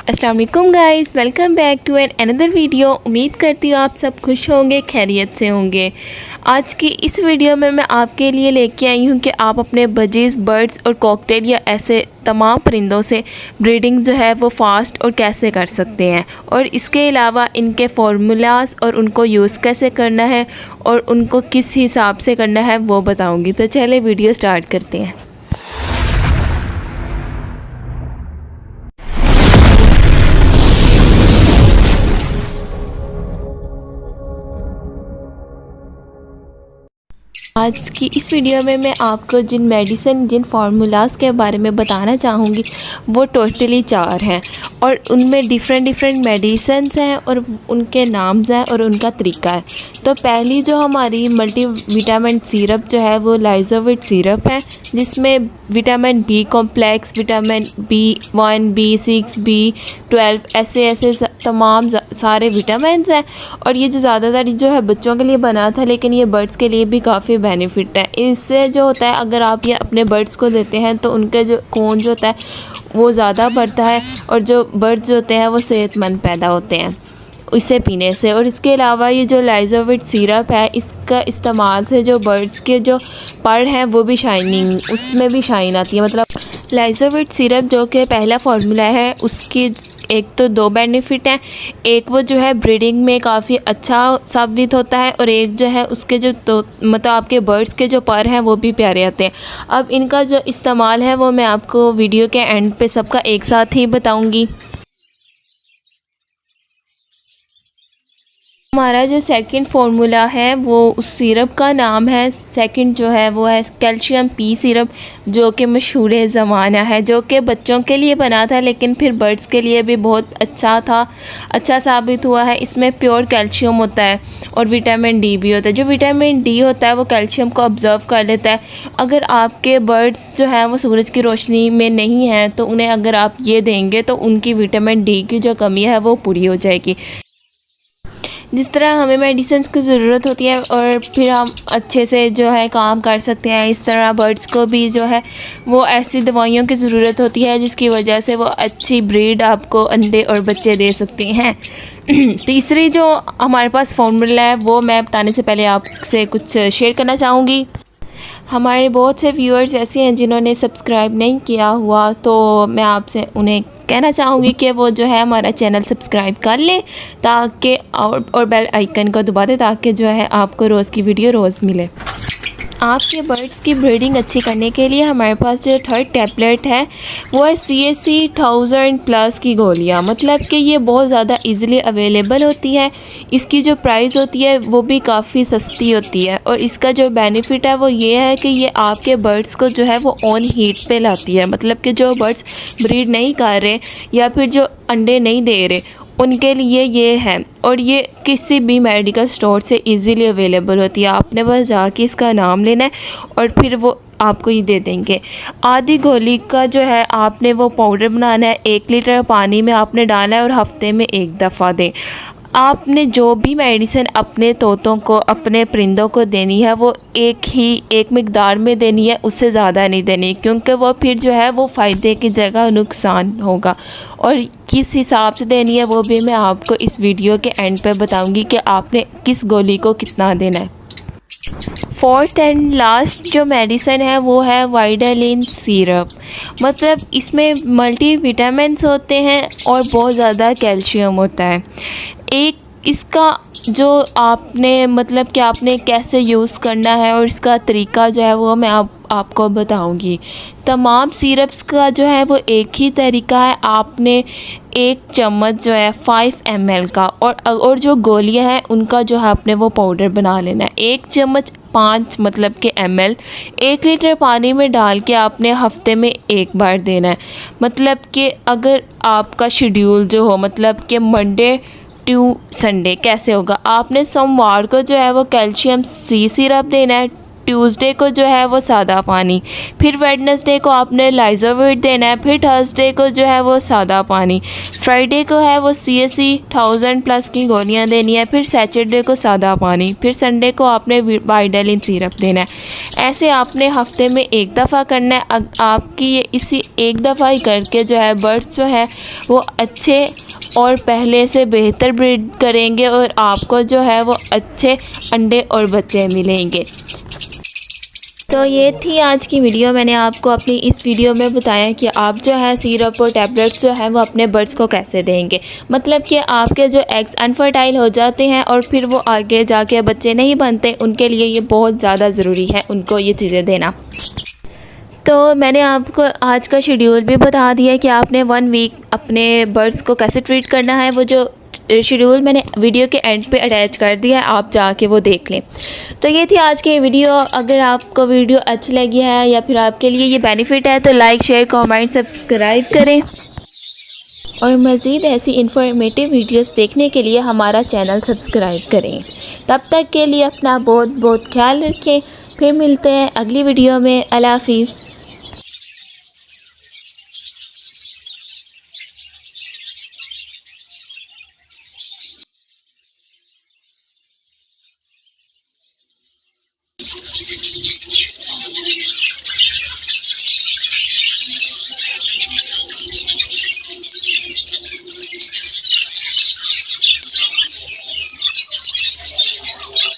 अस्सलाम वालेकुम guys, welcome back to an another video. उम्मीद करती हूँ आप सब खुश होंगे, खैरियत से होंगे। आज की इस वीडियो में मैं आपके लिए लेके आई हूँ कि आप अपने बजीज, बर्ड्स और कॉकटेल या ऐसे तमाम परिंदों से ब्रीडिंग जो है वो फ़ास्ट और कैसे कर सकते हैं, और इसके अलावा इनके फार्मूलाज और उनको यूज़ कैसे करना है और उनको किस हिसाब से करना है वो बताऊँगी। तो चलिए वीडियो स्टार्ट करते हैं। आज की इस वीडियो में मैं आपको जिन फार्मूलाज के बारे में बताना चाहूँगी वो टोटली 4 हैं, और उनमें डिफरेंट मेडिसिन्स हैं और उनके नाम्स हैं और उनका तरीका है। तो पहली जो हमारी मल्टी विटामिन सिरप जो है वो लाइजोविट सिरप है, जिसमें vitamin B complex, vitamin B1, B6, B12 ऐसे तमाम सारे विटामिन हैं। और ये जो ज़्यादातर जो है बच्चों के लिए बना था, लेकिन ये बर्ड्स के लिए भी काफ़ी बेनिफिट है। इससे जो होता है, अगर आप ये अपने बर्ड्स को देते हैं तो उनके जो खून जो होता है वो ज़्यादा बढ़ता है और जो बर्ड्स जो होते हैं वो सेहतमंद पैदा होते हैं इसे पीने से। और इसके अलावा ये जो लाइजोविट सिरप है, इसका इस्तेमाल से जो बर्ड्स के जो पर हैं वो भी शाइनिंग, उसमें भी शाइन आती है। मतलब लाइजोविट सिरप जो कि पहला फार्मूला है, उसकी एक तो 2 बेनिफिट हैं। एक वो जो है ब्रीडिंग में काफ़ी अच्छा साबित होता है, और एक जो है उसके जो मतलब आपके बर्ड्स के जो पर हैं वो भी प्यारे आते हैं। अब इनका जो इस्तेमाल है वो मैं आपको वीडियो के एंड पे सबका एक साथ ही बताऊंगी। हमारा जो सेकंड फार्मूला है वो उस सिरप का नाम है, सेकंड जो है वो है कैल्शियम पी सिरप, जो कि मशहूर ज़माना है, जो कि बच्चों के लिए बना था लेकिन फिर बर्ड्स के लिए भी बहुत अच्छा साबित हुआ है। इसमें प्योर कैल्शियम होता है और विटामिन डी भी होता है। जो विटामिन डी होता है वो कैल्शियम को ऑब्ज़र्व कर लेता है। अगर आपके बर्ड्स जो हैं वो सूरज की रोशनी में नहीं हैं तो उन्हें अगर आप ये देंगे तो उनकी विटामिन डी की जो कमी है वो पूरी हो जाएगी। जिस तरह हमें मेडिसिन की ज़रूरत होती है और फिर हम अच्छे से जो है काम कर सकते हैं, इस तरह बर्ड्स को भी जो है वो ऐसी दवाइयों की ज़रूरत होती है जिसकी वजह से वो अच्छी ब्रीड आपको अंडे और बच्चे दे सकते हैं। तीसरी जो हमारे पास फार्मूला है वो मैं बताने से पहले आपसे कुछ शेयर करना चाहूँगी। हमारे बहुत से व्यूअर्स ऐसे हैं जिन्होंने सब्सक्राइब नहीं किया हुआ, तो मैं आपसे उन्हें कहना चाहूँगी कि वो जो है हमारा चैनल सब्सक्राइब कर लें ताकि और बेल आइकन को दबा दें ताकि जो है आपको रोज़ की वीडियो रोज़ मिले। आपके बर्ड्स की ब्रीडिंग अच्छी करने के लिए हमारे पास जो थर्ड टैबलेट है वो है CAC 1000+ की गोलियाँ। मतलब कि ये बहुत ज़्यादा इजीली अवेलेबल होती है। इसकी जो प्राइस होती है वो भी काफ़ी सस्ती होती है, और इसका जो बेनिफिट है वो ये है कि ये आपके बर्ड्स को जो है वो ऑन हीट पे लाती है। मतलब कि जो बर्ड्स ब्रीड नहीं कर रहे या फिर जो अंडे नहीं दे रहे उनके लिए ये है, और ये किसी भी मेडिकल स्टोर से इजीली अवेलेबल होती है। आपने बस जाके इसका नाम लेना है और फिर वो आपको ये दे देंगे। आधी गोली का जो है आपने वो पाउडर बनाना है, 1 लीटर पानी में आपने डालना है और हफ्ते में 1 दफ़ा दें। आपने जो भी मेडिसिन अपने तोतों को, अपने परिंदों को देनी है वो एक मिकदार में देनी है, उससे ज़्यादा नहीं देनी, क्योंकि वो फिर जो है वो फ़ायदे की जगह नुकसान होगा। और किस हिसाब से देनी है वो भी मैं आपको इस वीडियो के एंड पे बताऊंगी कि आपने किस गोली को कितना देना है। फोर्थ एंड लास्ट जो मेडिसिन है वो है वाइडालिन सिरप। मतलब इसमें मल्टी विटामिन्स होते हैं और बहुत ज़्यादा कैल्शियम होता है। एक इसका जो आपने मतलब कि आपने कैसे यूज़ करना है और इसका तरीका जो है वो मैं आपको बताऊंगी। तमाम सिरप्स का जो है वो एक ही तरीका है। आपने 1 चम्मच जो है 5 ml का, और जो गोलियां हैं उनका जो है आपने वो पाउडर बना लेना है। 1 चम्मच 5 मतलब के ml 1 लीटर पानी में डाल के आपने हफ्ते में 1 बार देना है। मतलब कि अगर आपका शेड्यूल जो हो, मतलब कि मंडे टू संडे कैसे होगा, आपने सोमवार को जो है वो कैल्शियम C सिरप देना है ट्यूसडे को जो है वो सादा पानी, फिर वेडनेसडे को आपने लाइजोविट देना है, फिर थर्सडे को जो है वो सादा पानी, फ्राइडे को है वो CSE 1000+ की गोलियाँ देनी है, फिर सैटरडे को सादा पानी, फिर संडे को आपने वाइडालिन सिरप देना है। ऐसे आपने हफ्ते में एक दफ़ा करना है। आपकी ये इसी एक दफ़ा ही करके जो है बर्ड्स जो है वो अच्छे और पहले से बेहतर ब्रीड करेंगे और आपको जो है वो अच्छे अंडे और बच्चे मिलेंगे। तो ये थी आज की वीडियो। मैंने आपको अपनी इस वीडियो में बताया कि आप जो है सिरप और टैबलेट्स जो है वो अपने बर्ड्स को कैसे देंगे। मतलब कि आपके जो एग्स अनफर्टाइल हो जाते हैं और फिर वो आगे जाके बच्चे नहीं बनते, उनके लिए ये बहुत ज़्यादा ज़रूरी है उनको ये चीज़ें देना। तो मैंने आपको आज का शेड्यूल भी बता दिया कि आपने 1 वीक अपने बर्ड्स को कैसे ट्रीट करना है। वो जो शेड्यूल मैंने वीडियो के एंड पे अटैच कर दिया है, आप जाके वो देख लें। तो ये थी आज की वीडियो। अगर आपको वीडियो अच्छी लगी है या फिर आपके लिए ये बेनिफिट है तो लाइक, शेयर, कमेंट, सब्सक्राइब करें और मज़ीद ऐसी इन्फॉर्मेटिव वीडियोस देखने के लिए हमारा चैनल सब्सक्राइब करें। तब तक के लिए अपना बहुत बहुत ख्याल रखें। फिर मिलते हैं अगली वीडियो में। अल्लाह हाफिज़।